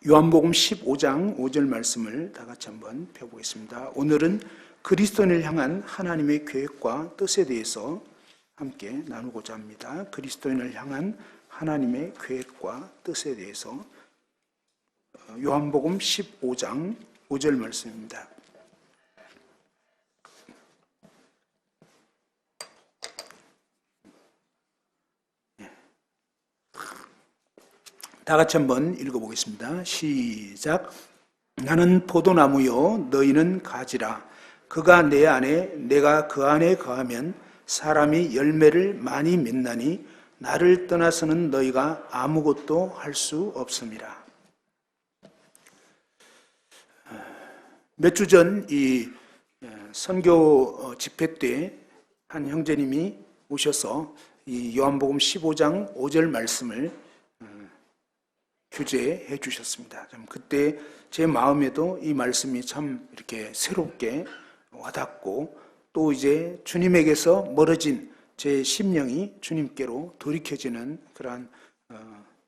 요한복음 15장 5절 말씀을 다 같이 한번 펴보겠습니다. 오늘은 그리스도인을 향한 하나님의 계획과 뜻에 대해서 함께 나누고자 합니다. 그리스도인을 향한 하나님의 계획과 뜻에 대해서 요한복음 15장 5절 말씀입니다. 다 같이 한번 읽어보겠습니다. 시작. 나는 포도나무요 너희는 가지라. 그가 내 안에 내가 그 안에 거하면 사람이 열매를 많이 맺나니 나를 떠나서는 너희가 아무것도 할 수 없음이라. 몇 주 전 이 선교 집회 때 한 형제님이 오셔서 이 요한복음 15장 5절 말씀을 교제해 주셨습니다. 그때 제 마음에도 이 말씀이 참 이렇게 새롭게 와닿고 또 이제 주님에게서 멀어진 제 심령이 주님께로 돌이켜지는 그러한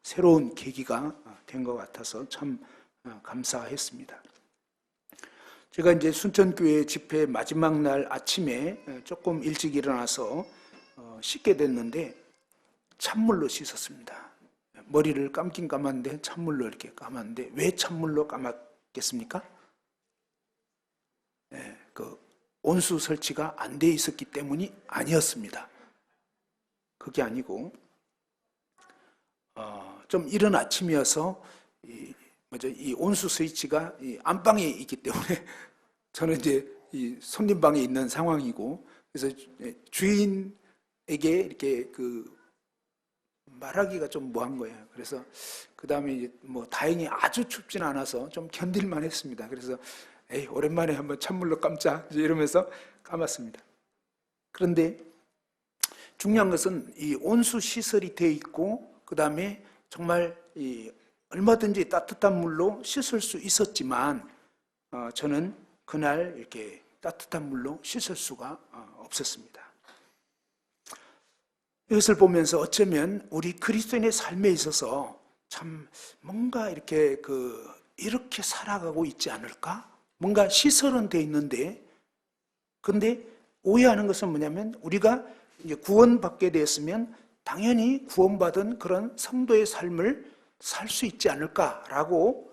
새로운 계기가 된 것 같아서 참 감사했습니다. 제가 이제 순천교회 집회 마지막 날 아침에 조금 일찍 일어나서 씻게 됐는데 찬물로 씻었습니다. 머리를 감긴 감았는데 찬물로 이렇게 감았는데 왜 찬물로 감았겠습니까? 그 온수 설치가 안 돼 있었기 때문이 아니었습니다. 그게 아니고 좀 이른 아침이어서 이 온수 스위치가 이 안방에 있기 때문에 저는 이제 이 손님 방에 있는 상황이고 그래서 주인에게 이렇게 말하기가 좀 뭐한 거예요. 그래서 그 다음에 뭐 다행히 아주 춥진 않아서 좀 견딜만 했습니다. 그래서 오랜만에 한번 찬물로 감자 이러면서 감았습니다. 그런데 중요한 것은 이 온수 시설이 되어 있고 그 다음에 정말 얼마든지 따뜻한 물로 씻을 수 있었지만 저는 그날 이렇게 따뜻한 물로 씻을 수가 없었습니다. 이것을 보면서 어쩌면 우리 그리스도인의 삶에 있어서 참 뭔가 이렇게 살아가고 있지 않을까? 뭔가 시설은 돼 있는데, 근데 오해하는 것은 뭐냐면 우리가 이제 구원받게 되었으면 당연히 구원받은 그런 성도의 삶을 살 수 있지 않을까라고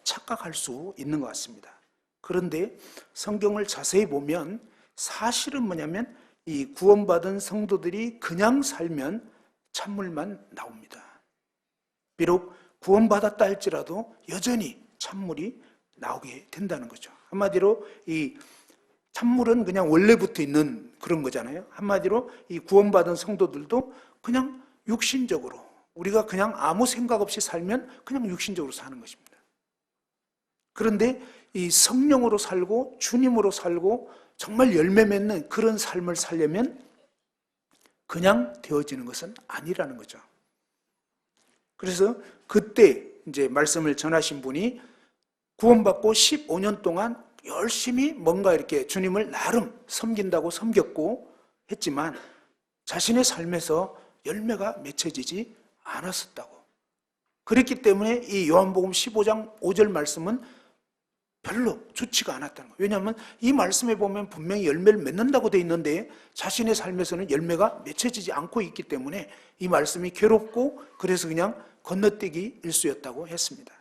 착각할 수 있는 것 같습니다. 그런데 성경을 자세히 보면 사실은 뭐냐면 이 구원받은 성도들이 그냥 살면 찬물만 나옵니다. 비록 구원받았다 할지라도 여전히 찬물이 나오게 된다는 거죠. 한마디로 이 찬물은 그냥 원래부터 있는 그런 거잖아요. 한마디로 이 구원받은 성도들도 그냥 육신적으로 우리가 그냥 아무 생각 없이 살면 그냥 육신적으로 사는 것입니다. 그런데 이 성령으로 살고 주님으로 살고 정말 열매 맺는 그런 삶을 살려면 그냥 되어지는 것은 아니라는 거죠. 그래서 그때 이제 말씀을 전하신 분이 구원받고 15년 동안 열심히 뭔가 이렇게 주님을 나름 섬긴다고 섬겼고 했지만 자신의 삶에서 열매가 맺혀지지 않았었다고. 그랬기 때문에 이 요한복음 15장 5절 말씀은 별로 좋지가 않았다는 거예요. 왜냐하면 이 말씀에 보면 분명히 열매를 맺는다고 되어 있는데 자신의 삶에서는 열매가 맺혀지지 않고 있기 때문에 이 말씀이 괴롭고 그래서 그냥 건너뛰기 일쑤였다고 했습니다.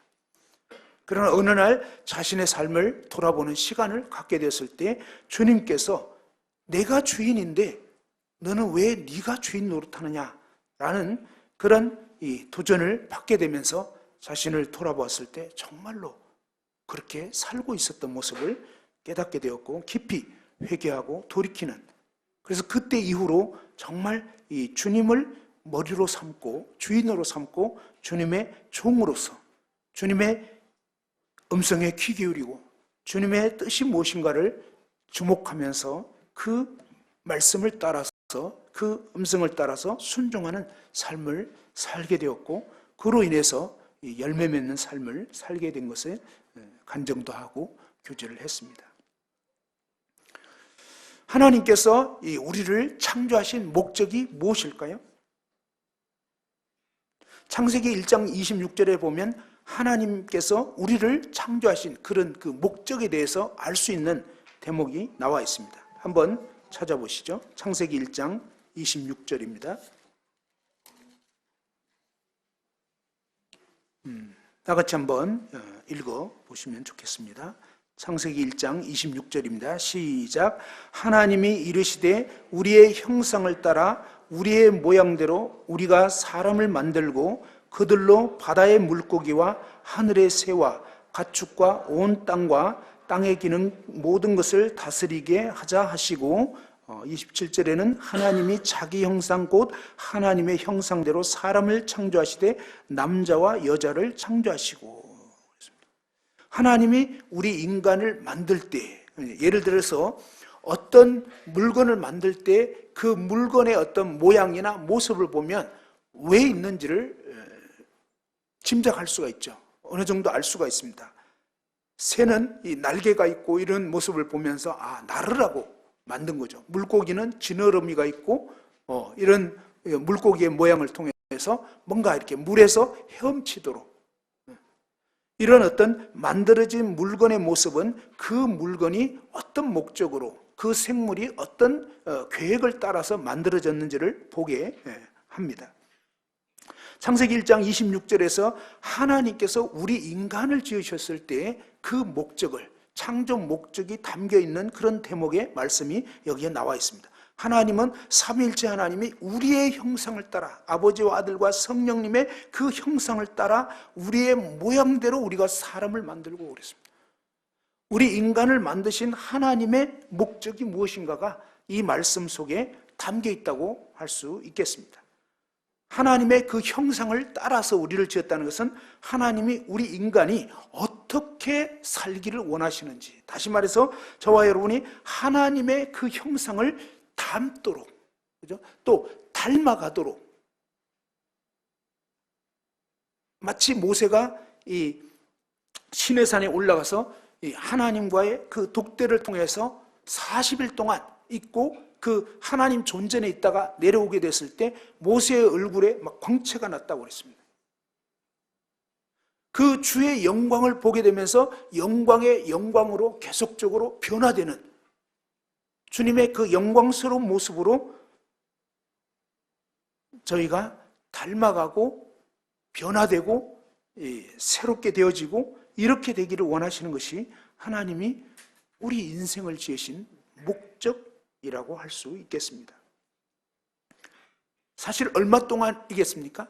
그러나 어느 날 자신의 삶을 돌아보는 시간을 갖게 됐을 때 주님께서 내가 주인인데 너는 왜 네가 주인 노릇하느냐 라는 그런 이 도전을 받게 되면서 자신을 돌아보았을 때 정말로 그렇게 살고 있었던 모습을 깨닫게 되었고 깊이 회개하고 돌이키는, 그래서 그때 이후로 정말 이 주님을 머리로 삼고 주인으로 삼고 주님의 종으로서 주님의 음성에 귀 기울이고 주님의 뜻이 무엇인가를 주목하면서 그 말씀을 따라서 그 음성을 따라서 순종하는 삶을 살게 되었고 그로 인해서 열매 맺는 삶을 살게 된 것에 간증도 하고 교제를 했습니다. 하나님께서 우리를 창조하신 목적이 무엇일까요? 창세기 1장 26절에 보면 하나님께서 우리를 창조하신 그런 그 목적에 대해서 알 수 있는 대목이 나와 있습니다. 한번 찾아보시죠. 창세기 1장 26절입니다. 다 같이 한번 읽어보시면 좋겠습니다. 창세기 1장 26절입니다. 시작. 하나님이 이르시되 우리의 형상을 따라 우리의 모양대로 우리가 사람을 만들고 그들로 바다의 물고기와 하늘의 새와 가축과 온 땅과 땅에 기는 모든 것을 다스리게 하자 하시고 27절에는 하나님이 자기 형상 곧 하나님의 형상대로 사람을 창조하시되 남자와 여자를 창조하시고. 하나님이 우리 인간을 만들 때, 예를 들어서 어떤 물건을 만들 때 그 물건의 어떤 모양이나 모습을 보면 왜 있는지를 짐작할 수가 있죠. 어느 정도 알 수가 있습니다. 새는 이 날개가 있고 이런 모습을 보면서 날을 하고 만든 거죠. 물고기는 지느러미가 있고 이런 물고기의 모양을 통해서 뭔가 이렇게 물에서 헤엄치도록, 이런 어떤 만들어진 물건의 모습은 그 물건이 어떤 목적으로, 그 생물이 어떤 계획을 따라서 만들어졌는지를 보게 합니다. 창세기 1장 26절에서 하나님께서 우리 인간을 지으셨을 때 그 목적을, 창조 목적이 담겨 있는 그런 대목의 말씀이 여기에 나와 있습니다. 하나님은 삼위일체 하나님이 우리의 형상을 따라, 아버지와 아들과 성령님의 그 형상을 따라 우리의 모양대로 우리가 사람을 만들고 그랬습니다. 우리 인간을 만드신 하나님의 목적이 무엇인가가 이 말씀 속에 담겨 있다고 할 수 있겠습니다. 하나님의 그 형상을 따라서 우리를 지었다는 것은 하나님이 우리 인간이 어떻게 살기를 원하시는지, 다시 말해서 저와 여러분이 하나님의 그 형상을 닮도록, 그죠? 또 닮아가도록, 마치 모세가 이 시내산에 올라가서 이 하나님과의 그 독대를 통해서 40일 동안 있고 그 하나님 존전에 있다가 내려오게 됐을 때 모세의 얼굴에 막 광채가 났다고 그랬습니다. 그 주의 영광을 보게 되면서 영광의 영광으로 계속적으로 변화되는 주님의 그 영광스러운 모습으로 저희가 닮아가고 변화되고 새롭게 되어지고 이렇게 되기를 원하시는 것이 하나님이 우리 인생을 지으신 목적이라고 할 수 있겠습니다. 사실 얼마 동안이겠습니까?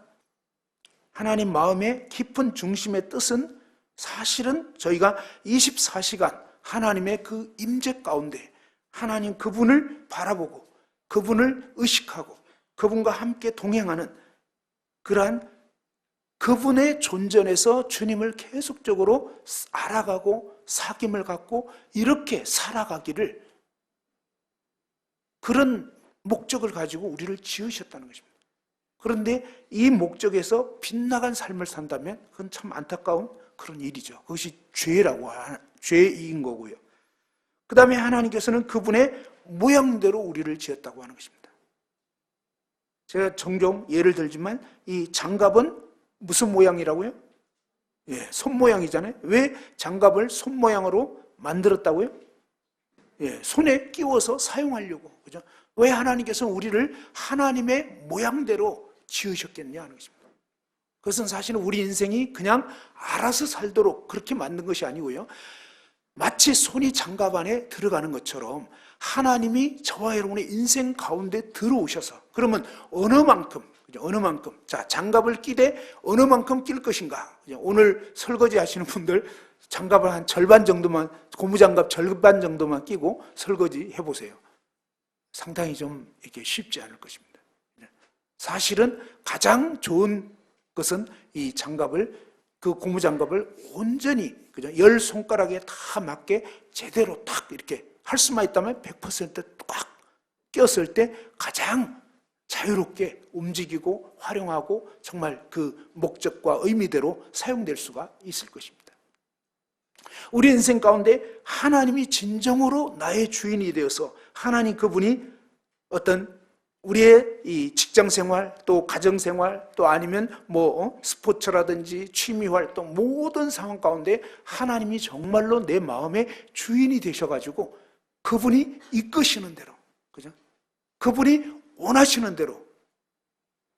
하나님 마음의 깊은 중심의 뜻은 사실은 저희가 24시간 하나님의 그 임재 가운데 하나님 그분을 바라보고 그분을 의식하고 그분과 함께 동행하는 그러한 그분의 존전에서 주님을 계속적으로 알아가고 사귐을 갖고 이렇게 살아가기를, 그런 목적을 가지고 우리를 지으셨다는 것입니다. 그런데 이 목적에서 빗나간 삶을 산다면 그건 참 안타까운 그런 일이죠. 그것이 죄인 거고요. 그 다음에 하나님께서는 그분의 모양대로 우리를 지었다고 하는 것입니다. 제가 종종 예를 들지만 이 장갑은 무슨 모양이라고요? 손 모양이잖아요. 왜 장갑을 손 모양으로 만들었다고요? 손에 끼워서 사용하려고. 그죠? 왜 하나님께서 우리를 하나님의 모양대로 지으셨겠냐 하는 것입니다. 그것은 사실은 우리 인생이 그냥 알아서 살도록 그렇게 만든 것이 아니고요. 마치 손이 장갑 안에 들어가는 것처럼 하나님이 저와 여러분의 인생 가운데 들어오셔서, 그러면 어느 만큼, 자, 장갑을 끼되 어느 만큼 낄 것인가. 오늘 설거지 하시는 분들 장갑을 한 절반 정도만, 고무장갑 절반 정도만 끼고 설거지 해보세요. 상당히 좀 이렇게 쉽지 않을 것입니다. 사실은 가장 좋은 것은 이 장갑을, 그 고무장갑을 온전히, 그죠? 10손가락에 다 맞게 제대로 딱 이렇게 할 수만 있다면 100%꽉 꼈을 때 가장 자유롭게 움직이고 활용하고 정말 그 목적과 의미대로 사용될 수가 있을 것입니다. 우리 인생 가운데 하나님이 진정으로 나의 주인이 되어서 하나님 그분이 어떤 우리의 이 직장 생활, 또 가정 생활, 또 아니면 스포츠라든지 취미 활동, 모든 상황 가운데 하나님이 정말로 내 마음의 주인이 되셔가지고 그분이 이끄시는 대로, 그죠? 그분이 원하시는 대로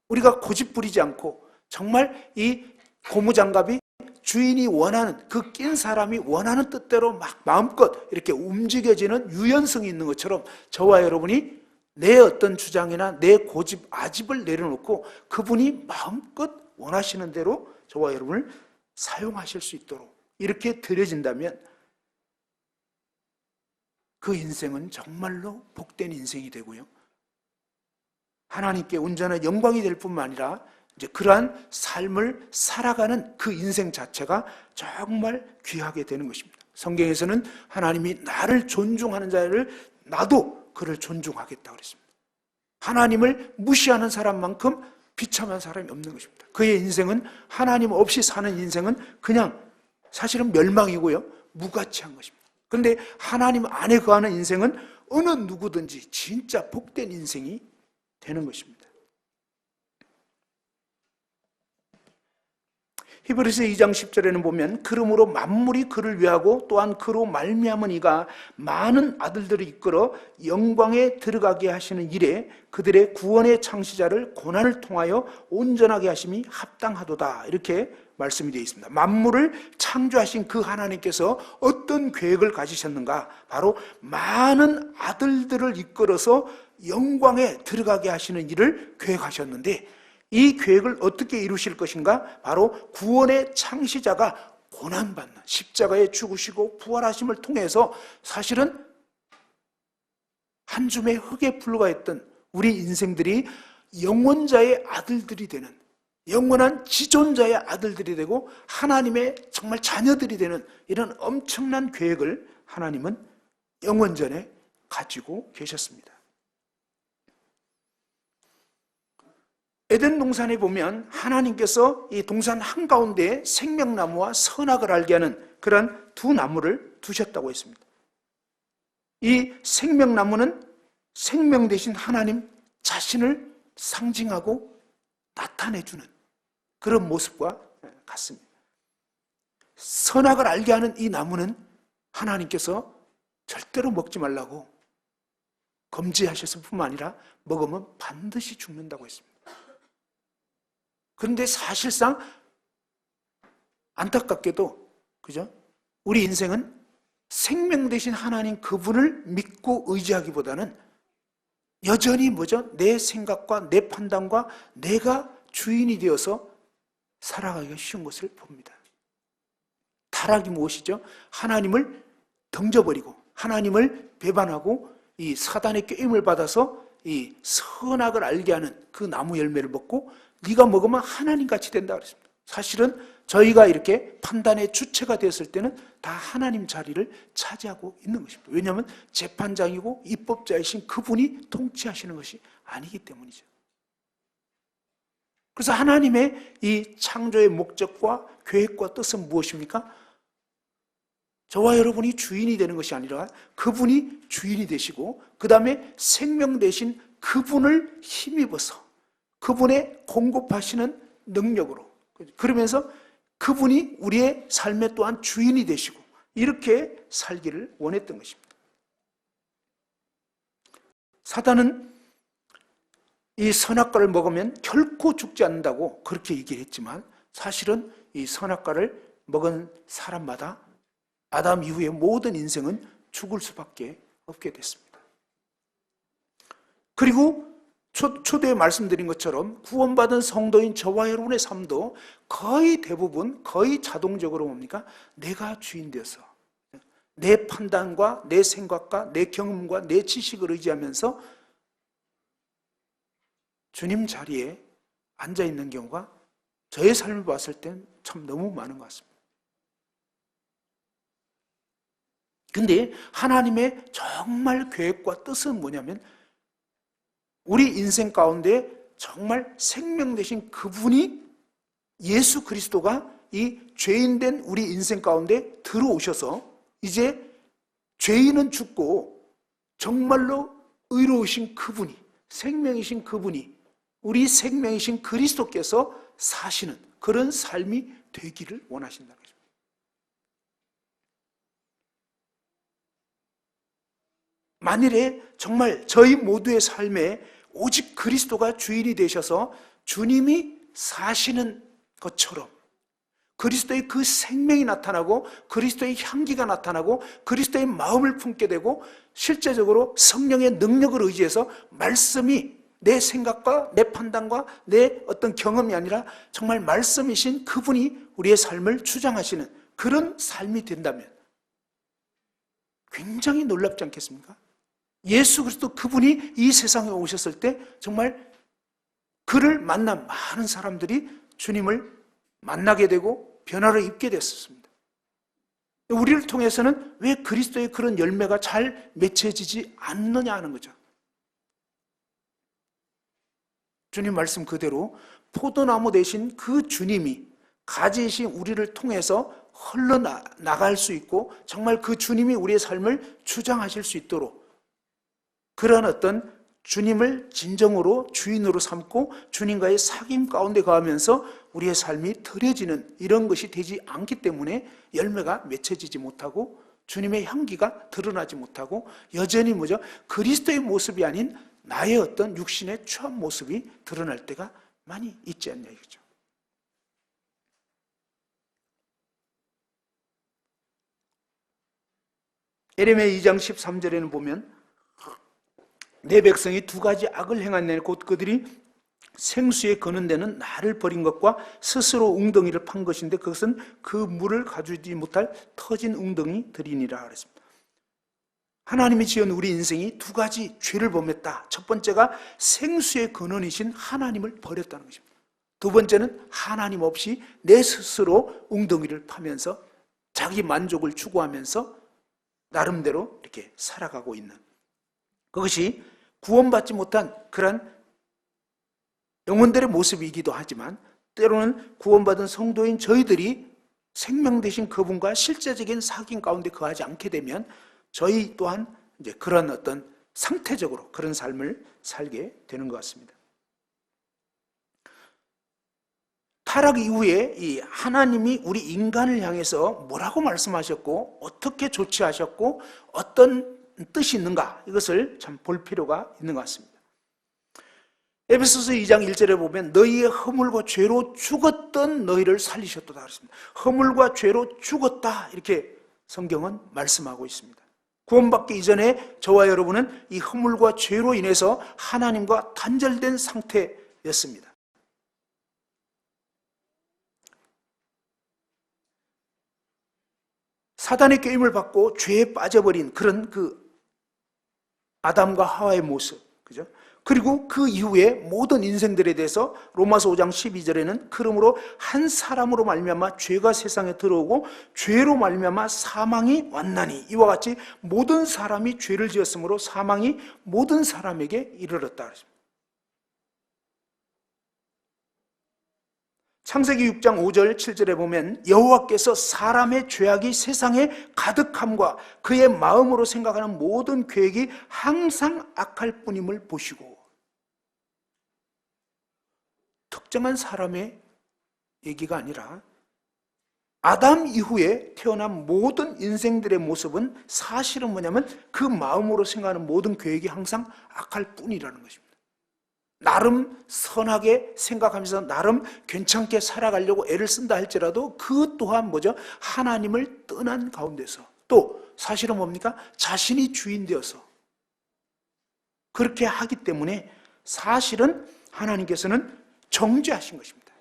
우리가 고집부리지 않고 정말 이 고무장갑이 주인이 원하는, 그 낀 사람이 원하는 뜻대로 막 마음껏 이렇게 움직여지는 유연성이 있는 것처럼 저와 여러분이 내 어떤 주장이나 내 고집, 아집을 내려놓고 그분이 마음껏 원하시는 대로 저와 여러분을 사용하실 수 있도록 이렇게 드려진다면 그 인생은 정말로 복된 인생이 되고요. 하나님께 온전한 영광이 될 뿐만 아니라 이제 그러한 삶을 살아가는 그 인생 자체가 정말 귀하게 되는 것입니다. 성경에서는 하나님이 나를 존중하는 자를 나도 그를 존중하겠다고 그랬습니다. 하나님을 무시하는 사람만큼 비참한 사람이 없는 것입니다. 그의 인생은 하나님 없이 사는 인생은 그냥 사실은 멸망이고요, 무가치한 것입니다. 그런데 하나님 안에 거하는 인생은 어느 누구든지 진짜 복된 인생이 되는 것입니다. 히브리서 2장 10절에는 보면 그러므로 만물이 그를 위하고 또한 그로 말미암은 이가 많은 아들들을 이끌어 영광에 들어가게 하시는 일에 그들의 구원의 창시자를 고난을 통하여 온전하게 하심이 합당하도다, 이렇게 말씀이 되어 있습니다. 만물을 창조하신 그 하나님께서 어떤 계획을 가지셨는가? 바로 많은 아들들을 이끌어서 영광에 들어가게 하시는 일을 계획하셨는데 이 계획을 어떻게 이루실 것인가? 바로 구원의 창시자가 고난받는, 십자가에 죽으시고 부활하심을 통해서 사실은 한 줌의 흙에 불과했던 우리 인생들이 영원자의 아들들이 되는, 영원한 지존자의 아들들이 되고 하나님의 정말 자녀들이 되는 이런 엄청난 계획을 하나님은 영원전에 가지고 계셨습니다. 에덴 동산에 보면 하나님께서 이 동산 한가운데에 생명나무와 선악을 알게 하는 그런 두 나무를 두셨다고 했습니다. 이 생명나무는 생명 대신 하나님 자신을 상징하고 나타내주는 그런 모습과 같습니다. 선악을 알게 하는 이 나무는 하나님께서 절대로 먹지 말라고 금지하셨을 뿐만 아니라 먹으면 반드시 죽는다고 했습니다. 그런데 사실상 안타깝게도, 그죠? 우리 인생은 생명 대신 하나님 그분을 믿고 의지하기보다는 여전히 내 생각과 내 판단과 내가 주인이 되어서 살아가기가 쉬운 것을 봅니다. 타락이 무엇이죠? 하나님을 던져버리고 하나님을 배반하고 이 사단의 꾀임을 받아서 이 선악을 알게 하는 그 나무 열매를 먹고 네가 먹으면 하나님같이 된다 그랬습니다. 사실은 저희가 이렇게 판단의 주체가 되었을 때는 다 하나님 자리를 차지하고 있는 것입니다. 왜냐하면 재판장이고 입법자이신 그분이 통치하시는 것이 아니기 때문이죠. 그래서 하나님의 이 창조의 목적과 계획과 뜻은 무엇입니까? 저와 여러분이 주인이 되는 것이 아니라 그분이 주인이 되시고 그 다음에 생명 대신 그분을 힘입어서 그분의 공급하시는 능력으로, 그러면서 그분이 우리의 삶의 또한 주인이 되시고 이렇게 살기를 원했던 것입니다. 사단은 이 선악과를 먹으면 결코 죽지 않는다고 그렇게 얘기를 했지만 사실은 이 선악과를 먹은 사람마다 아담 이후의 모든 인생은 죽을 수밖에 없게 됐습니다. 그리고 초대에 말씀드린 것처럼 구원받은 성도인 저와 여러분의 삶도 거의 대부분 거의 자동적으로 뭡니까? 내가 주인 되어서 내 판단과 내 생각과 내 경험과 내 지식을 의지하면서 주님 자리에 앉아있는 경우가 저의 삶을 봤을 땐 참 너무 많은 것 같습니다. 근데 하나님의 정말 계획과 뜻은 뭐냐면 우리 인생 가운데 정말 생명 되신 그분이 예수 그리스도가 이 죄인된 우리 인생 가운데 들어오셔서 이제 죄인은 죽고 정말로 의로우신 그분이 생명이신 그분이, 우리 생명이신 그리스도께서 사시는 그런 삶이 되기를 원하신다는 것입니다. 만일에 정말 저희 모두의 삶에 오직 그리스도가 주인이 되셔서 주님이 사시는 것처럼 그리스도의 그 생명이 나타나고 그리스도의 향기가 나타나고 그리스도의 마음을 품게 되고 실제적으로 성령의 능력을 의지해서 말씀이 내 생각과 내 판단과 내 어떤 경험이 아니라 정말 말씀이신 그분이 우리의 삶을 주장하시는 그런 삶이 된다면 굉장히 놀랍지 않겠습니까? 예수 그리스도 그분이 이 세상에 오셨을 때 정말 그를 만난 많은 사람들이 주님을 만나게 되고 변화를 입게 됐었습니다. 우리를 통해서는 왜 그리스도의 그런 열매가 잘 맺혀지지 않느냐 하는 거죠. 주님 말씀 그대로 포도나무 되신 그 주님이 가지이신 우리를 통해서 흘러나갈 수 있고 정말 그 주님이 우리의 삶을 주장하실 수 있도록 그런 어떤 주님을 진정으로 주인으로 삼고 주님과의 사귐 가운데 거하면서 우리의 삶이 드려지는 이런 것이 되지 않기 때문에 열매가 맺혀지지 못하고 주님의 향기가 드러나지 못하고 여전히 그리스도의 모습이 아닌 나의 어떤 육신의 추한 모습이 드러날 때가 많이 있지 않냐 이거죠. 예레미야 2장 13절에는 보면 내 백성이 두 가지 악을 행하네 곧 그들이 생수에 거는 데는 나를 버린 것과 스스로 웅덩이를 판 것인데 그것은 그 물을 가두지 못할 터진 웅덩이들이니라 그랬습니다. 하나님이 지은 우리 인생이 두 가지 죄를 범했다. 첫 번째가 생수의 근원이신 하나님을 버렸다는 것입니다. 두 번째는 하나님 없이 내 스스로 웅덩이를 파면서 자기 만족을 추구하면서 나름대로 이렇게 살아가고 있는 그것이 구원받지 못한 그런 영혼들의 모습이기도 하지만 때로는 구원받은 성도인 저희들이 생명 되신 그분과 실제적인 사귐 가운데 거하지 않게 되면 저희 또한 이제 그런 어떤 상태적으로 그런 삶을 살게 되는 것 같습니다. 타락 이후에 이 하나님이 우리 인간을 향해서 뭐라고 말씀하셨고 어떻게 조치하셨고 어떤 뜻이 있는가 이것을 참 볼 필요가 있는 것 같습니다. 에베소서 2장 1절에 보면 너희의 허물과 죄로 죽었던 너희를 살리셨도다 그랬습니다. 허물과 죄로 죽었다 이렇게 성경은 말씀하고 있습니다. 구원받기 이전에 저와 여러분은 이 허물과 죄로 인해서 하나님과 단절된 상태였습니다. 사단의 게임을 받고 죄에 빠져버린 그런 그 아담과 하와의 모습, 그죠? 그리고 그 이후에 모든 인생들에 대해서 로마서 5장 12절에는 그러므로 한 사람으로 말미암아 죄가 세상에 들어오고 죄로 말미암아 사망이 왔나니 이와 같이 모든 사람이 죄를 지었으므로 사망이 모든 사람에게 이르렀다 그랬습니다. 창세기 6장 5절 7절에 보면 여호와께서 사람의 죄악이 세상에 가득함과 그의 마음으로 생각하는 모든 계획이 항상 악할 뿐임을 보시고 특정한 사람의 얘기가 아니라 아담 이후에 태어난 모든 인생들의 모습은 사실은 뭐냐면 그 마음으로 생각하는 모든 계획이 항상 악할 뿐이라는 것입니다. 나름 선하게 생각하면서 나름 괜찮게 살아가려고 애를 쓴다 할지라도 그 또한 하나님을 떠난 가운데서 또 사실은 뭡니까? 자신이 주인 되어서 그렇게 하기 때문에 사실은 하나님께서는 정죄하신 것입니다.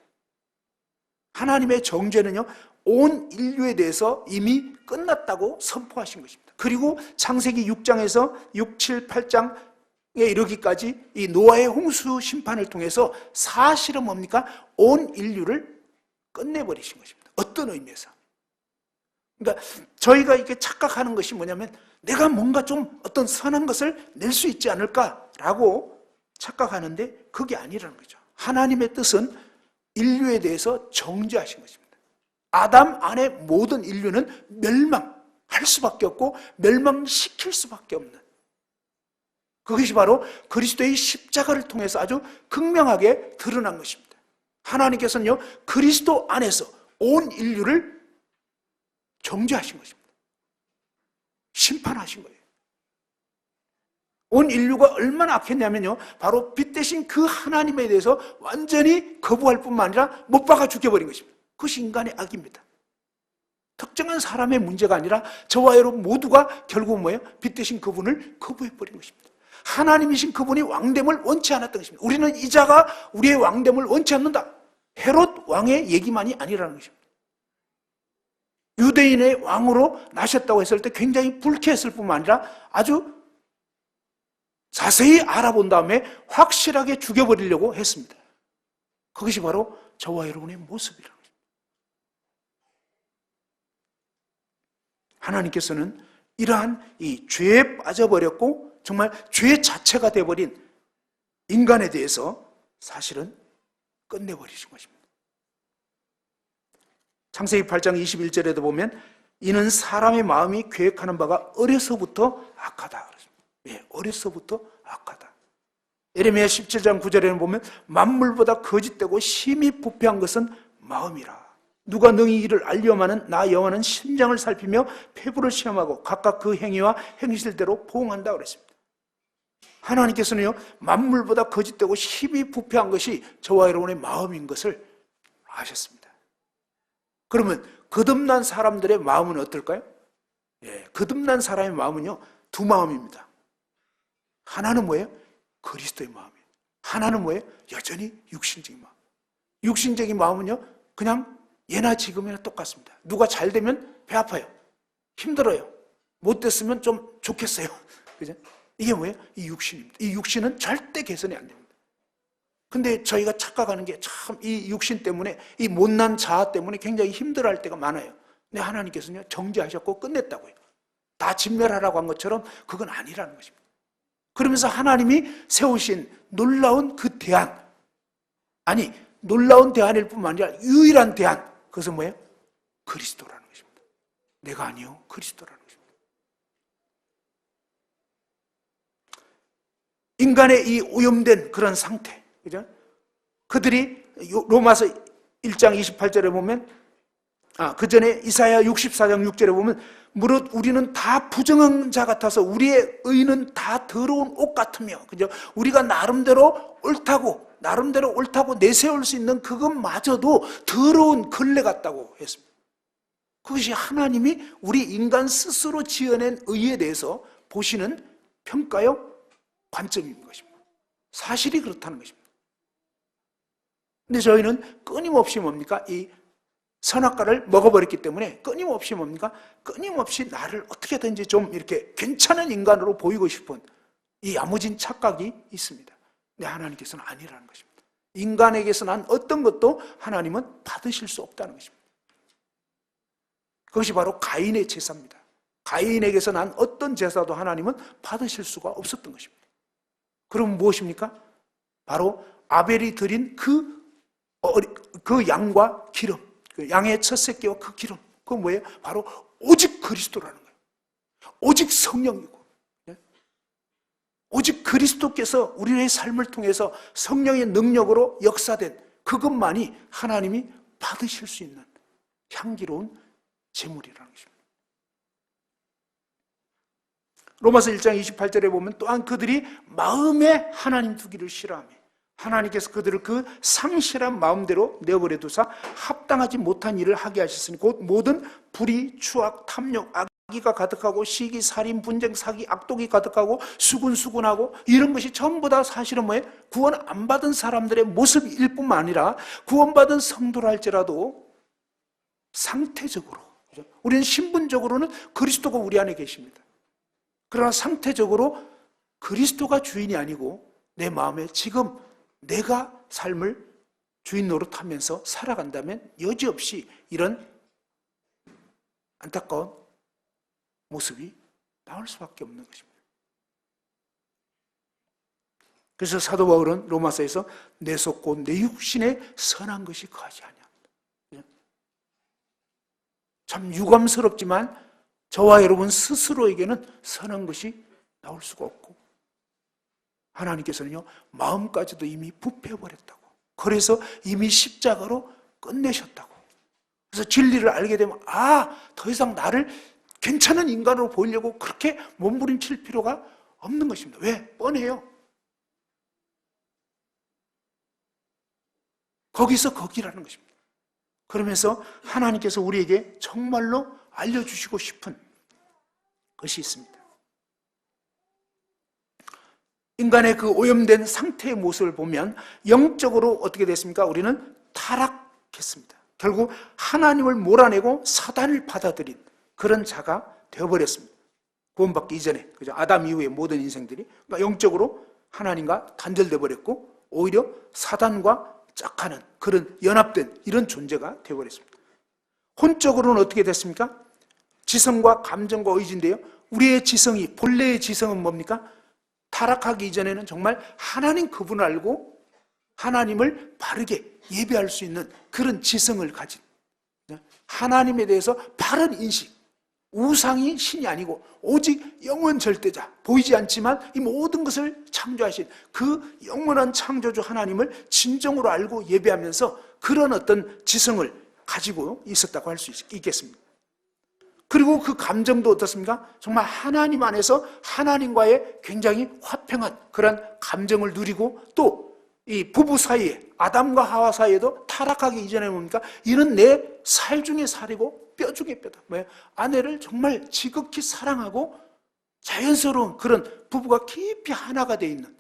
하나님의 정죄는요 온 인류에 대해서 이미 끝났다고 선포하신 것입니다. 그리고 창세기 6장에서 6, 7, 8장 에 이르기까지 이 노아의 홍수 심판을 통해서 사실은 뭡니까? 온 인류를 끝내버리신 것입니다. 어떤 의미에서? 그러니까 저희가 이렇게 착각하는 것이 뭐냐면 내가 뭔가 좀 어떤 선한 것을 낼 수 있지 않을까라고 착각하는데 그게 아니라는 거죠. 하나님의 뜻은 인류에 대해서 정죄하신 것입니다. 아담 안에 모든 인류는 멸망할 수밖에 없고 멸망시킬 수밖에 없는 그것이 바로 그리스도의 십자가를 통해서 아주 극명하게 드러난 것입니다. 하나님께서는요, 그리스도 안에서 온 인류를 정죄하신 것입니다. 심판하신 거예요. 온 인류가 얼마나 악했냐면요, 바로 빛 대신 그 하나님에 대해서 완전히 거부할 뿐만 아니라 못 박아 죽여버린 것입니다. 그것이 인간의 악입니다. 특정한 사람의 문제가 아니라 저와 여러분 모두가 결국은 뭐예요? 빛 대신 그분을 거부해버린 것입니다. 하나님이신 그분이 왕됨을 원치 않았던 것입니다. 우리는 이자가 우리의 왕됨을 원치 않는다. 헤롯 왕의 얘기만이 아니라는 것입니다. 유대인의 왕으로 나셨다고 했을 때 굉장히 불쾌했을 뿐만 아니라 아주 자세히 알아본 다음에 확실하게 죽여버리려고 했습니다. 그것이 바로 저와 여러분의 모습이라는 것입니다. 하나님께서는 이러한 이 죄에 빠져버렸고 정말 죄 자체가 되어버린 인간에 대해서 사실은 끝내버리신 것입니다. 창세기 8장 21절에도 보면 이는 사람의 마음이 계획하는 바가 어려서부터 악하다. 예, 어려서부터 악하다. 예레미야 17장 9절에는 보면 만물보다 거짓되고 심히 부패한 것은 마음이라. 누가 능히 이를 알려마는 나 여호와는 심장을 살피며 폐부를 시험하고 각각 그 행위와 행실대로 보응한다 그랬습니다. 하나님께서는요, 만물보다 거짓되고 심히 부패한 것이 저와 여러분의 마음인 것을 아셨습니다. 그러면 거듭난 사람들의 마음은 어떨까요? 예, 거듭난 사람의 마음은요, 두 마음입니다. 하나는 뭐예요? 그리스도의 마음이에요. 하나는 뭐예요? 여전히 육신적인 마음. 육신적인 마음은요, 그냥 예나 지금이나 똑같습니다. 누가 잘 되면 배 아파요. 힘들어요. 못 됐으면 좀 좋겠어요. 그죠? 이게 뭐예요? 이 육신입니다. 이 육신은 절대 개선이 안 됩니다. 근데 저희가 착각하는 게 참 이 육신 때문에, 이 못난 자아 때문에 굉장히 힘들어할 때가 많아요. 근데 하나님께서는요, 정죄하셨고 끝냈다고요. 다 진멸하라고 한 것처럼 그건 아니라는 것입니다. 그러면서 하나님이 세우신 놀라운 그 대안, 아니 놀라운 대안일 뿐만 아니라 유일한 대안, 그것은 뭐예요? 그리스도라는 것입니다. 내가 아니요, 그리스도라는 것입니다. 인간의 이 오염된 그런 상태, 그죠? 그들이 로마서 1장 28절에 보면, 그 전에 이사야 64장 6절에 보면, 무릇 우리는 다 부정한 자 같아서 우리의 의는 다 더러운 옷 같으며, 그죠? 우리가 나름대로 옳다고 내세울 수 있는 그것마저도 더러운 걸레 같다고 했습니다. 그것이 하나님이 우리 인간 스스로 지어낸 의에 대해서 보시는 평가요, 관점인 것입니다. 사실이 그렇다는 것입니다. 근데 저희는 끊임없이 뭡니까? 이 선악과를 먹어버렸기 때문에 끊임없이 뭡니까? 끊임없이 나를 어떻게든지 좀 이렇게 괜찮은 인간으로 보이고 싶은 이 야무진 착각이 있습니다. 근데 하나님께서는 아니라는 것입니다. 인간에게서 난 어떤 것도 하나님은 받으실 수 없다는 것입니다. 그것이 바로 가인의 제사입니다. 가인에게서 난 어떤 제사도 하나님은 받으실 수가 없었던 것입니다. 그럼 무엇입니까? 바로 아벨이 드린 그 양과 기름, 그 양의 첫 새끼와 그 기름, 그건 뭐예요? 바로 오직 그리스도라는 거예요. 오직 성령이고, 오직 그리스도께서 우리의 삶을 통해서 성령의 능력으로 역사된 그것만이 하나님이 받으실 수 있는 향기로운 제물이라는 것입니다. 로마서 1장 28절에 보면 또한 그들이 마음에 하나님 두기를 싫어하며 하나님께서 그들을 그 상실한 마음대로 내버려 두사 합당하지 못한 일을 하게 하셨으니 곧 모든 불의, 추악, 탐욕, 악의가 가득하고 시기, 살인, 분쟁, 사기, 악독이 가득하고 수군수군하고 이런 것이 전부 다 사실은 뭐예요? 구원 안 받은 사람들의 모습일 뿐만 아니라 구원받은 성도라 할지라도 상태적으로, 우리는 신분적으로는 그리스도가 우리 안에 계십니다. 그러나 상태적으로 그리스도가 주인이 아니고 내 마음에 지금 내가 삶을 주인 노릇하면서 살아간다면 여지없이 이런 안타까운 모습이 나올 수밖에 없는 것입니다. 그래서 사도 바울은 로마서에서 내 속 곧 내 육신에 선한 것이 거하지 아니한다. 참 유감스럽지만 저와 여러분 스스로에게는 선한 것이 나올 수가 없고 하나님께서는요, 마음까지도 이미 부패해버렸다고. 그래서 이미 십자가로 끝내셨다고. 그래서 진리를 알게 되면, 더 이상 나를 괜찮은 인간으로 보이려고 그렇게 몸부림칠 필요가 없는 것입니다. 왜? 뻔해요. 거기서 거기라는 것입니다. 그러면서 하나님께서 우리에게 정말로 알려주시고 싶은 것이 있습니다. 인간의 그 오염된 상태의 모습을 보면 영적으로 어떻게 됐습니까? 우리는 타락했습니다. 결국 하나님을 몰아내고 사단을 받아들인 그런 자가 되어버렸습니다. 구원받기 이전에, 그죠? 아담 이후의 모든 인생들이 그러니까 영적으로 하나님과 단절돼 버렸고 오히려 사단과 짝하는 그런 연합된 이런 존재가 되어버렸습니다. 혼적으로는 어떻게 됐습니까? 지성과 감정과 의지인데요, 우리의 지성이, 본래의 지성은 뭡니까? 타락하기 이전에는 정말 하나님 그분을 알고 하나님을 바르게 예배할 수 있는 그런 지성을 가진, 하나님에 대해서 바른 인식, 우상이 신이 아니고 오직 영원 절대자, 보이지 않지만 이 모든 것을 창조하신 그 영원한 창조주 하나님을 진정으로 알고 예배하면서 그런 어떤 지성을 가지고 있었다고 할 수 있겠습니다. 그리고 그 감정도 어떻습니까? 정말 하나님 안에서 하나님과의 굉장히 화평한 그런 감정을 누리고, 또 이 부부 사이에, 아담과 하와 사이에도 타락하기 이전에 뭡니까? 이는 내 살 중에 살이고 뼈 중에 뼈다. 뭐예요? 아내를 정말 지극히 사랑하고 자연스러운 그런 부부가 깊이 하나가 되어 있는,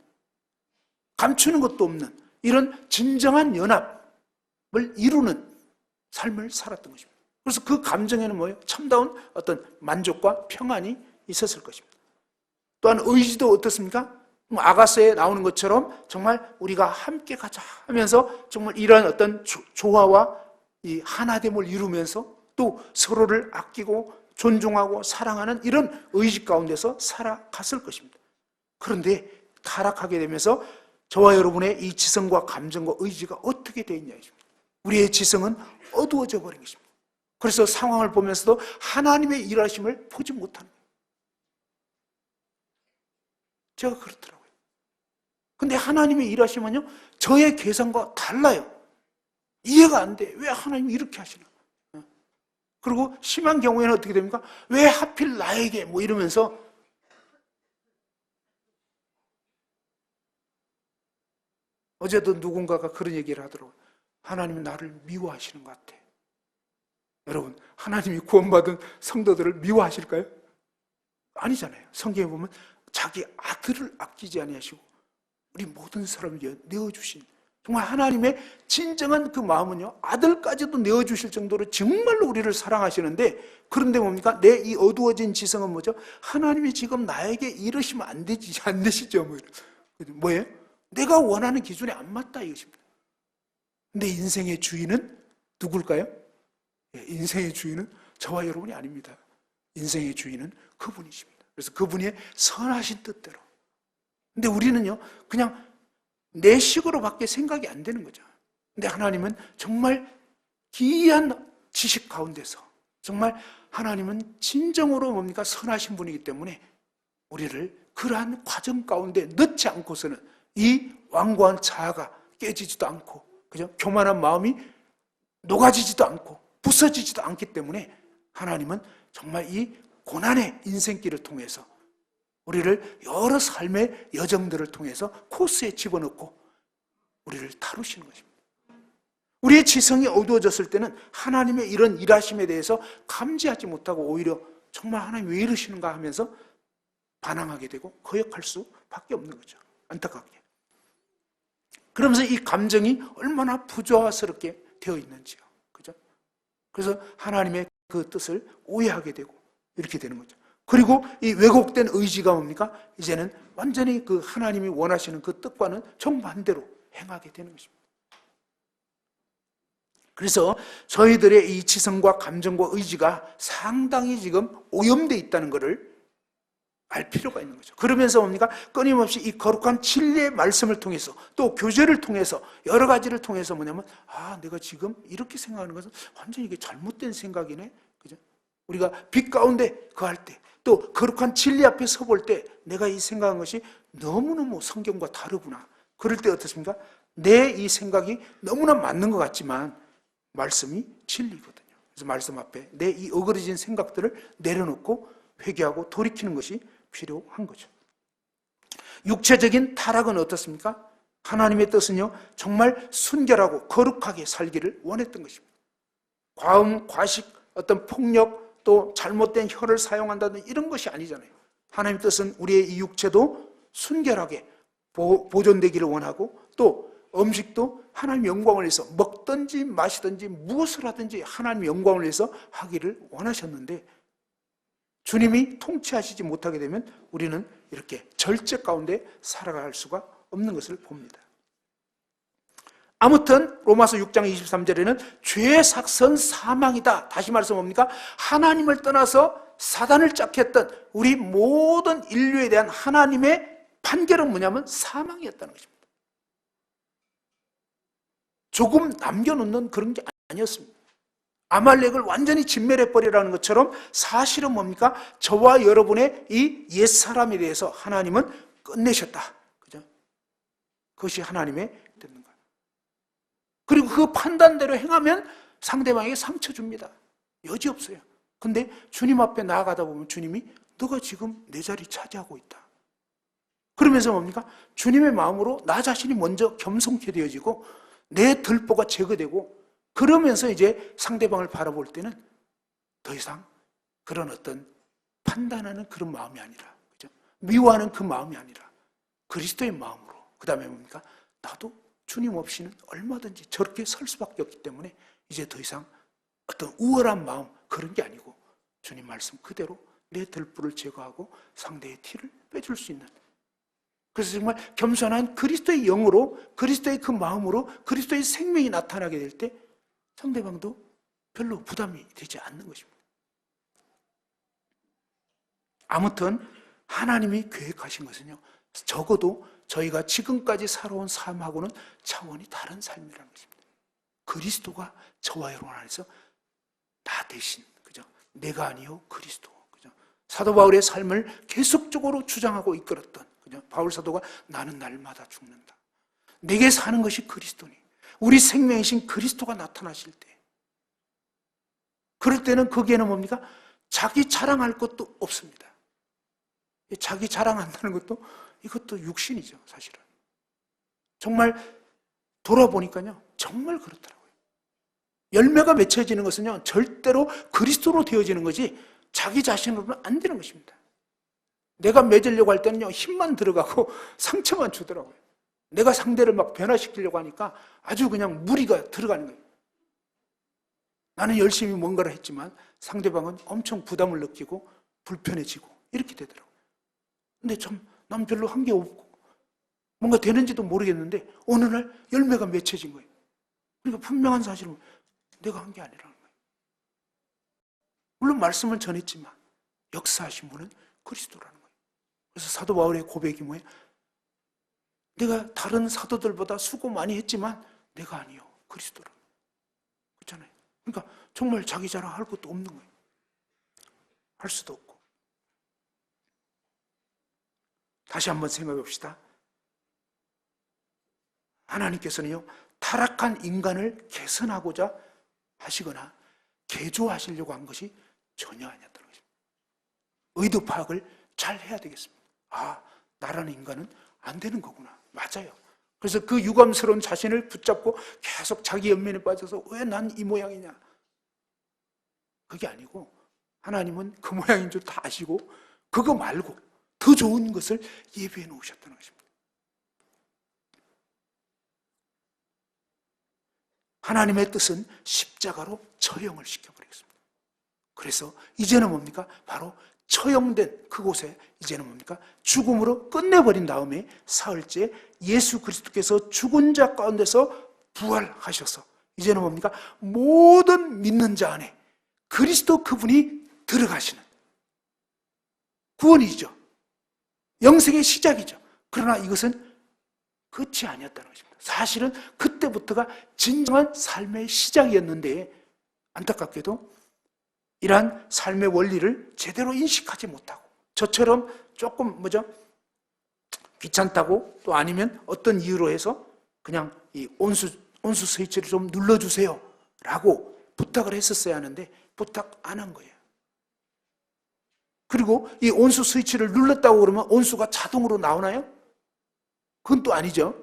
감추는 것도 없는 이런 진정한 연합을 이루는 삶을 살았던 것입니다. 그래서 그 감정에는 뭐예요? 참다운 어떤 만족과 평안이 있었을 것입니다. 또한 의지도 어떻습니까? 아가서에 나오는 것처럼 정말 우리가 함께 가자 하면서 정말 이러한 어떤 조화와 이 하나됨을 이루면서 또 서로를 아끼고 존중하고 사랑하는 이런 의지 가운데서 살아갔을 것입니다. 그런데 타락하게 되면서 저와 여러분의 이 지성과 감정과 의지가 어떻게 되어 있냐, 우리의 지성은 어두워져 버린 것입니다. 그래서 상황을 보면서도 하나님의 일하심을 보지 못하는 거예요. 제가 그렇더라고요. 근데 하나님의 일하심은요, 저의 계산과 달라요. 이해가 안 돼. 왜 하나님이 이렇게 하시나? 그리고 심한 경우에는 어떻게 됩니까? 왜 하필 나에게? 뭐 이러면서 어제도 누군가가 그런 얘기를 하더라고요. 하나님은 나를 미워하시는 것 같아. 여러분, 하나님이 구원받은 성도들을 미워하실까요? 아니잖아요. 성경에 보면 자기 아들을 아끼지 아니하시고 우리 모든 사람을 내어주신, 정말 하나님의 진정한 그 마음은요, 아들까지도 내어주실 정도로 정말로 우리를 사랑하시는데, 그런데 뭡니까? 내 이 어두워진 지성은 뭐죠? 하나님이 지금 나에게 이러시면 안 되시죠? 뭐예요? 내가 원하는 기준에 안 맞다 이것입니다. 근데 인생의 주인은 누굴까요? 인생의 주인은 저와 여러분이 아닙니다. 인생의 주인은 그분이십니다. 그래서 그분의 선하신 뜻대로. 근데 우리는요, 그냥 내 식으로밖에 생각이 안 되는 거죠. 근데 하나님은 정말 기이한 지식 가운데서, 정말 하나님은 진정으로 뭡니까? 선하신 분이기 때문에 우리를 그러한 과정 가운데 넣지 않고서는 이 완고한 자아가 깨지지도 않고, 그죠? 교만한 마음이 녹아지지도 않고 부서지지도 않기 때문에 하나님은 정말 이 고난의 인생길을 통해서 우리를 여러 삶의 여정들을 통해서 코스에 집어넣고 우리를 다루시는 것입니다. 우리의 지성이 어두워졌을 때는 하나님의 이런 일하심에 대해서 감지하지 못하고 오히려 정말 하나님 왜 이러시는가 하면서 반항하게 되고 거역할 수밖에 없는 거죠. 안타깝게. 그러면서 이 감정이 얼마나 부조화스럽게 되어 있는지요. 그죠? 그래서 하나님의 그 뜻을 오해하게 되고 이렇게 되는 거죠. 그리고 이 왜곡된 의지가 뭡니까? 이제는 완전히 그 하나님이 원하시는 그 뜻과는 정반대로 행하게 되는 것입니다. 그래서 저희들의 이 지성과 감정과 의지가 상당히 지금 오염되어 있다는 것을 알 필요가 있는 거죠. 그러면서 뭡니까? 끊임없이 이 거룩한 진리의 말씀을 통해서 또 교제를 통해서 여러 가지를 통해서 뭐냐면 내가 지금 이렇게 생각하는 것은 완전히 이게 잘못된 생각이네. 그죠? 우리가 빛 가운데 거할 때 또 거룩한 진리 앞에 서볼 때 내가 이 생각한 것이 너무너무 성경과 다르구나. 그럴 때 어떻습니까? 내 이 생각이 너무나 맞는 것 같지만 말씀이 진리거든요. 그래서 말씀 앞에 내 이 어그러진 생각들을 내려놓고 회개하고 돌이키는 것이 필요한 거죠. 육체적인 타락은 어떻습니까? 하나님의 뜻은요, 정말 순결하고 거룩하게 살기를 원했던 것입니다. 과음, 과식, 어떤 폭력, 또 잘못된 혀를 사용한다든 이런 것이 아니잖아요. 하나님의 뜻은 우리의 이 육체도 순결하게 보존되기를 원하고, 또 음식도 하나님의 영광을 위해서 먹든지 마시든지 무엇을 하든지 하나님의 영광을 위해서 하기를 원하셨는데, 주님이 통치하시지 못하게 되면 우리는 이렇게 절제 가운데 살아갈 수가 없는 것을 봅니다. 아무튼 로마서 6장 23절에는 죄의 삭선 사망이다. 다시 말해서 뭡니까? 하나님을 떠나서 사단을 짝했던 우리 모든 인류에 대한 하나님의 판결은 뭐냐면 사망이었다는 것입니다. 조금 남겨놓는 그런 게 아니었습니다. 아말렉을 완전히 진멸해버리라는 것처럼 사실은 뭡니까? 저와 여러분의 이 옛사람에 대해서 하나님은 끝내셨다. 그죠? 그것이 하나님의 되는 거예요. 그리고 그 판단대로 행하면 상대방에게 상처 줍니다. 여지없어요. 근데 주님 앞에 나아가다 보면 주님이 너가 지금 내 자리 차지하고 있다. 그러면서 뭡니까? 주님의 마음으로 나 자신이 먼저 겸손케 되어지고 내 들보가 제거되고, 그러면서 이제 상대방을 바라볼 때는 더 이상 그런 어떤 판단하는 그런 마음이 아니라, 그죠? 미워하는 그 마음이 아니라 그리스도의 마음으로, 그 다음에 뭡니까? 나도 주님 없이는 얼마든지 저렇게 설 수밖에 없기 때문에 이제 더 이상 어떤 우월한 마음 그런 게 아니고 주님 말씀 그대로 내 들불을 제거하고 상대의 티를 빼줄 수 있는, 그래서 정말 겸손한 그리스도의 영으로, 그리스도의 그 마음으로 그리스도의 생명이 나타나게 될 때 상대방도 별로 부담이 되지 않는 것입니다. 아무튼 하나님이 계획하신 것은요, 적어도 저희가 지금까지 살아온 삶하고는 차원이 다른 삶이라는 것입니다. 그리스도가 저와 여러분 안에서 나 대신, 그죠? 내가 아니요 그리스도, 그죠? 사도 바울의 삶을 계속적으로 주장하고 이끌었던, 그죠? 바울 사도가 나는 날마다 죽는다. 내게 사는 것이 그리스도니 우리 생명이신 그리스도가 나타나실 때, 그럴 때는 거기에는 뭡니까? 자기 자랑할 것도 없습니다. 자기 자랑한다는 것도 이것도 육신이죠, 사실은. 정말 돌아보니까요, 정말 그렇더라고요. 열매가 맺혀지는 것은요, 절대로 그리스도로 되어지는 거지 자기 자신으로는 안 되는 것입니다. 내가 맺으려고 할 때는요, 힘만 들어가고 상처만 주더라고요. 내가 상대를 막 변화시키려고 하니까 아주 그냥 무리가 들어가는 거예요. 나는 열심히 뭔가를 했지만 상대방은 엄청 부담을 느끼고 불편해지고 이렇게 되더라고요. 근데 참 난 별로 한 게 없고 뭔가 되는지도 모르겠는데 어느 날 열매가 맺혀진 거예요. 그러니까 분명한 사실은 내가 한 게 아니라는 거예요. 물론 말씀을 전했지만 역사하신 분은 그리스도라는 거예요. 그래서 사도 바울의 고백이 뭐예요? 내가 다른 사도들보다 수고 많이 했지만 내가 아니요 그리스도라. 그렇잖아요. 그러니까 정말 자기 자랑할 것도 없는 거예요. 할 수도 없고. 다시 한번 생각해 봅시다. 하나님께서는요, 타락한 인간을 개선하고자 하시거나 개조하시려고 한 것이 전혀 아니었다는 것입니다. 의도 파악을 잘 해야 되겠습니다. 아, 나라는 인간은 안 되는 거구나. 맞아요. 그래서 그 유감스러운 자신을 붙잡고 계속 자기 연민에 빠져서 왜 난 이 모양이냐. 그게 아니고 하나님은 그 모양인 줄 다 아시고 그거 말고 더 좋은 것을 예비해 놓으셨다는 것입니다. 하나님의 뜻은 십자가로 처형을 시켜버리겠습니다. 그래서 이제는 뭡니까? 바로 처형된 그곳에 이제는 뭡니까? 죽음으로 끝내버린 다음에 사흘째 예수 그리스도께서 죽은 자 가운데서 부활하셔서 이제는 뭡니까? 모든 믿는 자 안에 그리스도 그분이 들어가시는 구원이죠. 영생의 시작이죠. 그러나 이것은 끝이 아니었다는 것입니다. 사실은 그때부터가 진정한 삶의 시작이었는데 안타깝게도 이러한 삶의 원리를 제대로 인식하지 못하고 저처럼 조금 귀찮다고 또 아니면 어떤 이유로 해서 그냥 이 온수 스위치를 좀 눌러주세요 라고 부탁을 했었어야 하는데 부탁 안 한 거예요. 그리고 이 온수 스위치를 눌렀다고 그러면 온수가 자동으로 나오나요? 그건 또 아니죠.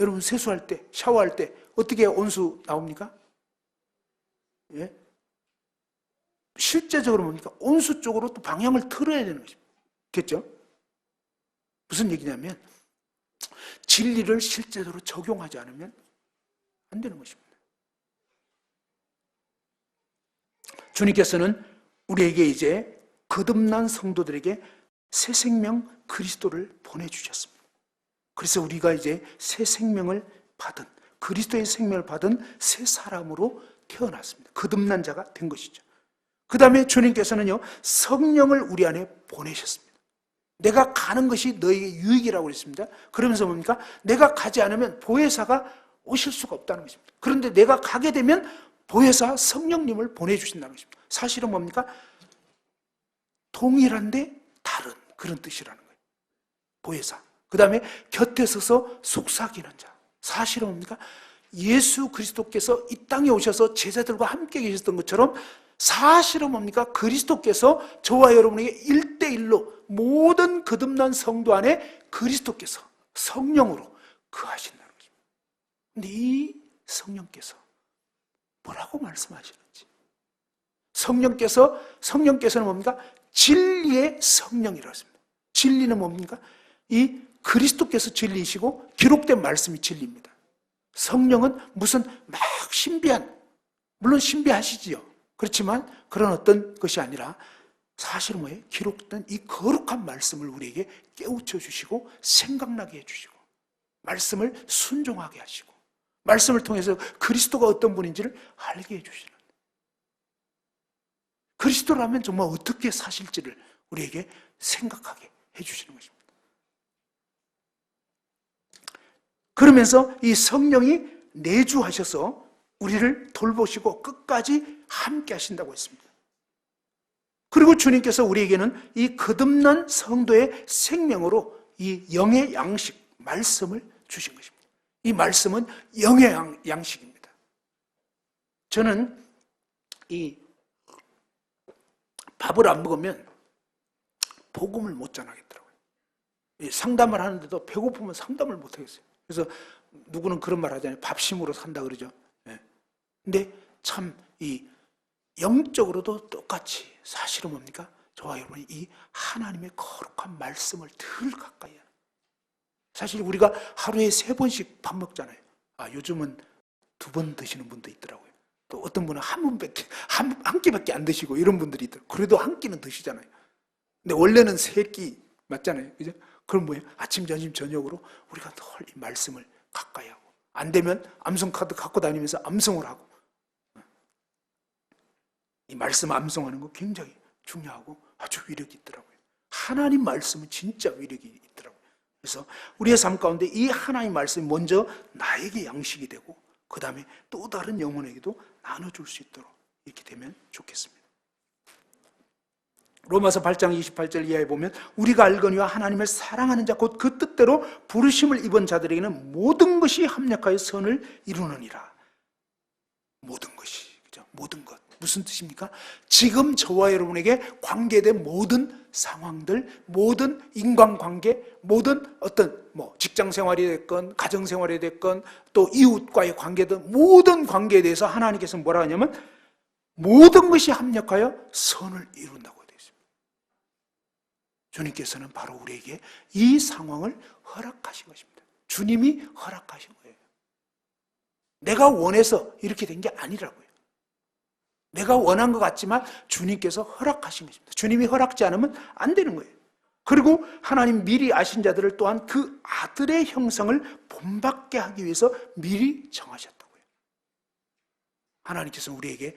여러분 세수할 때, 샤워할 때 어떻게 온수 나옵니까? 예? 실제적으로 뭡니까? 온수 쪽으로 또 방향을 틀어야 되는 것입니다. 겠죠? 무슨 얘기냐면 진리를 실제적으로 적용하지 않으면 안 되는 것입니다. 주님께서는 우리에게 이제 거듭난 성도들에게 새 생명 그리스도를 보내주셨습니다. 그래서 우리가 이제 새 생명을 받은, 그리스도의 생명을 받은 새 사람으로 태어났습니다. 거듭난 자가 된 것이죠. 그 다음에 주님께서는요, 성령을 우리 안에 보내셨습니다. 내가 가는 것이 너에게 유익이라고 그랬습니다. 그러면서 뭡니까? 내가 가지 않으면 보혜사가 오실 수가 없다는 것입니다. 그런데 내가 가게 되면 보혜사 성령님을 보내주신다는 것입니다. 사실은 뭡니까? 동일한데 다른 그런 뜻이라는 거예요. 보혜사. 그 다음에 곁에 서서 속삭이는 자. 사실은 뭡니까? 예수 그리스도께서 이 땅에 오셔서 제자들과 함께 계셨던 것처럼 사실은 뭡니까? 그리스도께서 저와 여러분에게 1대1로 모든 거듭난 성도 안에 그리스도께서 성령으로 거하신다는 것입니다. 그런데 이 성령께서 뭐라고 말씀하시는지. 성령께서는 뭡니까? 진리의 성령이라고 했습니다. 진리는 뭡니까? 이 그리스도께서 진리이시고 기록된 말씀이 진리입니다. 성령은 무슨 막 신비한, 물론 신비하시지요. 그렇지만 그런 어떤 것이 아니라 사실은 뭐예요? 기록된 이 거룩한 말씀을 우리에게 깨우쳐 주시고 생각나게 해주시고 말씀을 순종하게 하시고 말씀을 통해서 그리스도가 어떤 분인지를 알게 해주시는, 그리스도라면 정말 어떻게 사실지를 우리에게 생각하게 해주시는 것입니다. 그러면서 이 성령이 내주하셔서 우리를 돌보시고 끝까지 함께 하신다고 했습니다. 그리고 주님께서 우리에게는 이 거듭난 성도의 생명으로 이 영의 양식, 말씀을 주신 것입니다. 이 말씀은 영의 양식입니다. 저는 이 밥을 안 먹으면 복음을 못 전하겠더라고요. 상담을 하는데도 배고프면 상담을 못 하겠어요. 그래서 누구는 그런 말 하잖아요. 밥심으로 산다 그러죠. 근데 참 이 영적으로도 똑같이 사실은 뭡니까? 저와 여러분이 이 하나님의 거룩한 말씀을 덜 가까이 하는. 사실 우리가 하루에 3번씩 밥 먹잖아요. 요즘은 2번 드시는 분도 있더라고요. 또 어떤 분은 한 끼밖에 안 드시고 이런 분들이 있더라고요. 그래도 한 끼는 드시잖아요. 근데 원래는 3끼 맞잖아요. 그죠? 그럼 뭐예요? 아침, 점심, 저녁으로 우리가 늘 이 말씀을 가까이 하고, 안 되면 암송카드 갖고 다니면서 암송을 하고, 이 말씀 암송하는 거 굉장히 중요하고 아주 위력이 있더라고요. 하나님 말씀은 진짜 위력이 있더라고요. 그래서 우리의 삶 가운데 이 하나님 말씀이 먼저 나에게 양식이 되고 그 다음에 또 다른 영혼에게도 나눠줄 수 있도록 이렇게 되면 좋겠습니다. 로마서 8장 28절 이하에 보면 우리가 알거니와 하나님을 사랑하는 자 곧 그 뜻대로 부르심을 입은 자들에게는 모든 것이 합력하여 선을 이루느니라. 모든 것이, 그죠? 모든 것. 무슨 뜻입니까? 지금 저와 여러분에게 관계된 모든 상황들, 모든 인간관계, 모든 어떤 직장 생활이 됐건 가정 생활이 됐건 또 이웃과의 관계든 모든 관계에 대해서 하나님께서 뭐라 하냐면 모든 것이 합력하여 선을 이룬다고 되어 있습니다. 주님께서는 바로 우리에게 이 상황을 허락하신 것입니다. 주님이 허락하신 거예요. 내가 원해서 이렇게 된 게 아니라고요. 내가 원한 것 같지만 주님께서 허락하신 것입니다. 주님이 허락지 않으면 안 되는 거예요. 그리고 하나님 미리 아신 자들을 또한 그 아들의 형상을 본받게 하기 위해서 미리 정하셨다고요. 하나님께서 우리에게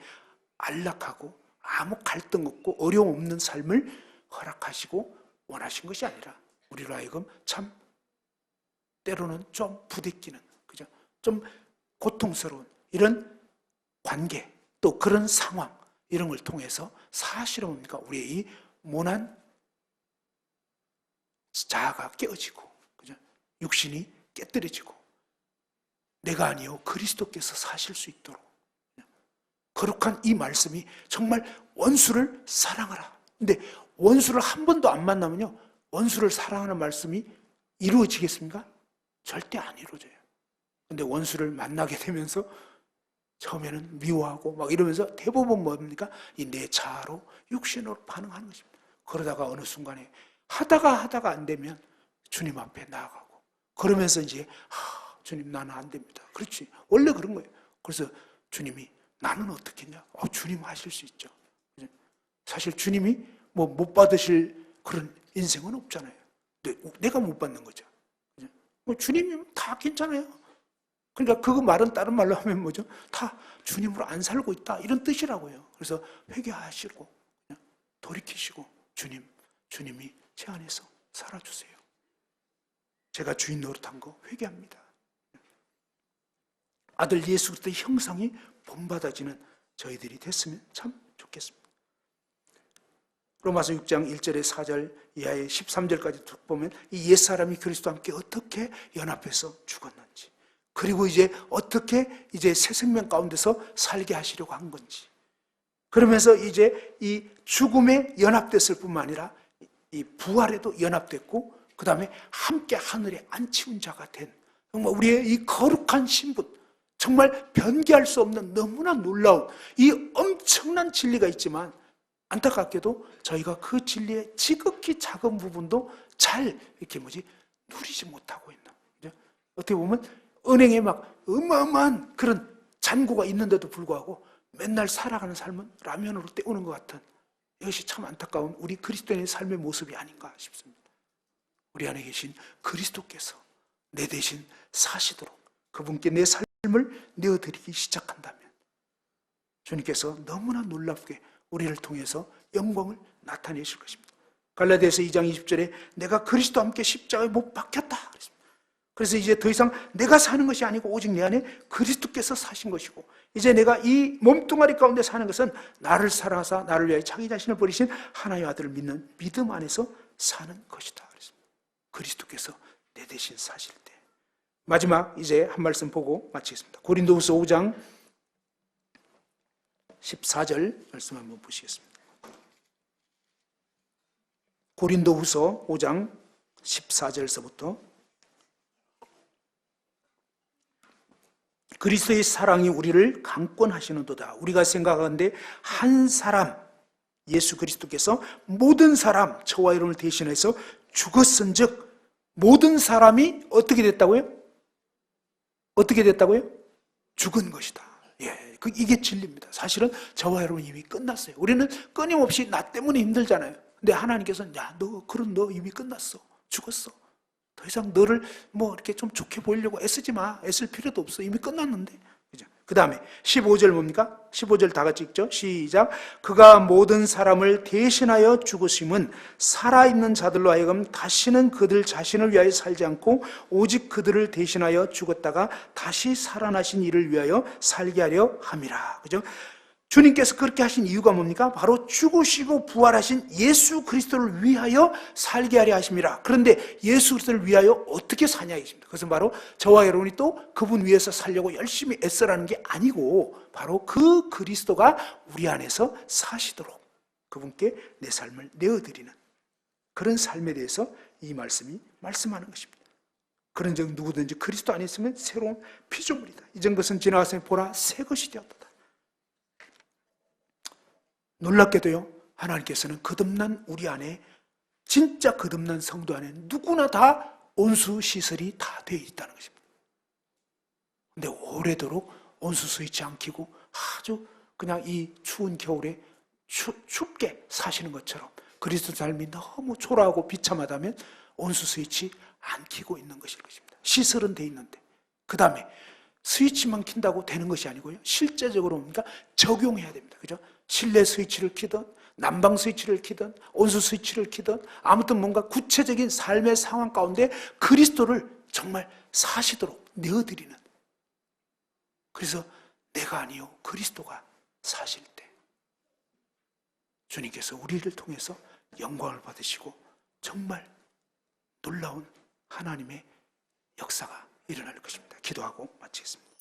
안락하고 아무 갈등 없고 어려움 없는 삶을 허락하시고 원하신 것이 아니라 우리로 하여금 참 때로는 좀 부대끼는, 그죠? 좀 고통스러운 이런 관계, 또 그런 상황, 이런 걸 통해서 사실은 뭡니까? 우리의 이 모난 자아가 깨어지고, 그죠? 육신이 깨뜨려지고, 내가 아니요 그리스도께서 사실 수 있도록 거룩한 이 말씀이 정말 원수를 사랑하라. 근데 원수를 한 번도 안 만나면요, 원수를 사랑하는 말씀이 이루어지겠습니까? 절대 안 이루어져요. 근데 원수를 만나게 되면서 처음에는 미워하고 막 이러면서 대부분 뭡니까? 이 내 자아로 육신으로 반응하는 것입니다. 그러다가 어느 순간에 하다가 안 되면 주님 앞에 나아가고, 그러면서 이제 주님 나는 안 됩니다. 그렇지, 원래 그런 거예요. 그래서 주님이 나는 어떻게 했냐? 주님 하실 수 있죠. 사실 주님이 뭐 못 받으실 그런 인생은 없잖아요. 내가 못 받는 거죠. 주님이 다 괜찮아요. 그러니까 그 말은 다른 말로 하면 뭐죠? 다 주님으로 안 살고 있다, 이런 뜻이라고요. 그래서 회개하시고 돌이키시고, 주님이 제 안에서 살아주세요. 제가 주인 노릇한 거 회개합니다. 아들 예수 그리스도의 형상이 본받아지는 저희들이 됐으면 참 좋겠습니다. 로마서 6장 1절에 4절 이하의 13절까지 쭉 보면 이 옛사람이 그리스도와 함께 어떻게 연합해서 죽었는지, 그리고 이제 어떻게 이제 새 생명 가운데서 살게 하시려고 한 건지, 그러면서 이제 이 죽음에 연합됐을 뿐만 아니라 이 부활에도 연합됐고, 그 다음에 함께 하늘에 앉히운 자가 된, 정말 우리의 이 거룩한 신분, 정말 변개할 수 없는 너무나 놀라운 이 엄청난 진리가 있지만, 안타깝게도 저희가 그 진리의 지극히 작은 부분도 잘 이렇게 누리지 못하고 있는, 어떻게 보면 은행에 막 어마어마한 그런 잔고가 있는데도 불구하고 맨날 살아가는 삶은 라면으로 때우는 것 같은, 이것이 참 안타까운 우리 그리스도인의 삶의 모습이 아닌가 싶습니다. 우리 안에 계신 그리스도께서 내 대신 사시도록 그분께 내 삶을 내어드리기 시작한다면 주님께서 너무나 놀랍게 우리를 통해서 영광을 나타내실 것입니다. 갈라디아서 2장 20절에 내가 그리스도와 함께 십자가에 못 박혔다 그랬습니다. 그래서 이제 더 이상 내가 사는 것이 아니고 오직 내 안에 그리스도께서 사신 것이고, 이제 내가 이 몸뚱아리 가운데 사는 것은 나를 사랑하사 나를 위하여 자기 자신을 버리신 하나님의 아들을 믿는 믿음 안에서 사는 것이다 그랬습니다. 그리스도께서 내 대신 사실 때. 마지막 이제 한 말씀 보고 마치겠습니다. 고린도후서 5장 14절 말씀 한번 보시겠습니다. 고린도후서 5장 14절서부터 그리스도의 사랑이 우리를 강권하시는도다. 우리가 생각하는데 한 사람 예수 그리스도께서 모든 사람 저와 여러분을 대신해서 죽었은즉 모든 사람이 어떻게 됐다고요? 어떻게 됐다고요? 죽은 것이다. 예, 이게 진리입니다. 사실은 저와 여러분 이미 끝났어요. 우리는 끊임없이 나 때문에 힘들잖아요. 근데 하나님께서는 너 이미 끝났어. 죽었어. 더 이상 너를 이렇게 좀 좋게 보이려고 애쓰지 마. 애쓸 필요도 없어. 이미 끝났는데. 그죠? 그 다음에 15절 뭡니까? 15절 다 같이 읽죠? 시작. 그가 모든 사람을 대신하여 죽으심은 살아있는 자들로 하여금 다시는 그들 자신을 위하여 살지 않고 오직 그들을 대신하여 죽었다가 다시 살아나신 이를 위하여 살게 하려 함이라. 그죠? 주님께서 그렇게 하신 이유가 뭡니까? 바로 죽으시고 부활하신 예수 그리스도를 위하여 살게 하려 하심이라. 그런데 예수 그리스도를 위하여 어떻게 사냐 이십니다. 그것은 바로 저와 여러분이 또 그분 위해서 살려고 열심히 애써라는 게 아니고, 바로 그 그리스도가 우리 안에서 사시도록 그분께 내 삶을 내어드리는 그런 삶에 대해서 이 말씀이 말씀하는 것입니다. 그런즉 누구든지 그리스도 안에 있으면 새로운 피조물이다. 이전 것은 지나갔으니 보라 새 것이 되었다. 놀랍게도요, 하나님께서는 거듭난 우리 안에, 진짜 거듭난 성도 안에 누구나 다 온수 시설이 다 되어 있다는 것입니다. 근데 오래도록 온수 스위치 안 켜고 아주 그냥 이 추운 겨울에 춥게 사시는 것처럼 그리스도 삶이 너무 초라하고 비참하다면 온수 스위치 안 켜고 있는 것일 것입니다. 시설은 돼 있는데. 그 다음에 스위치만 킨다고 되는 것이 아니고요, 실제적으로 뭡니까? 적용해야 됩니다. 그죠? 실내 스위치를 켜든 난방 스위치를 켜든 온수 스위치를 켜든 아무튼 뭔가 구체적인 삶의 상황 가운데 그리스도를 정말 사시도록 내어드리는, 그래서 내가 아니요 그리스도가 사실 때 주님께서 우리를 통해서 영광을 받으시고 정말 놀라운 하나님의 역사가 일어날 것입니다. 기도하고 마치겠습니다.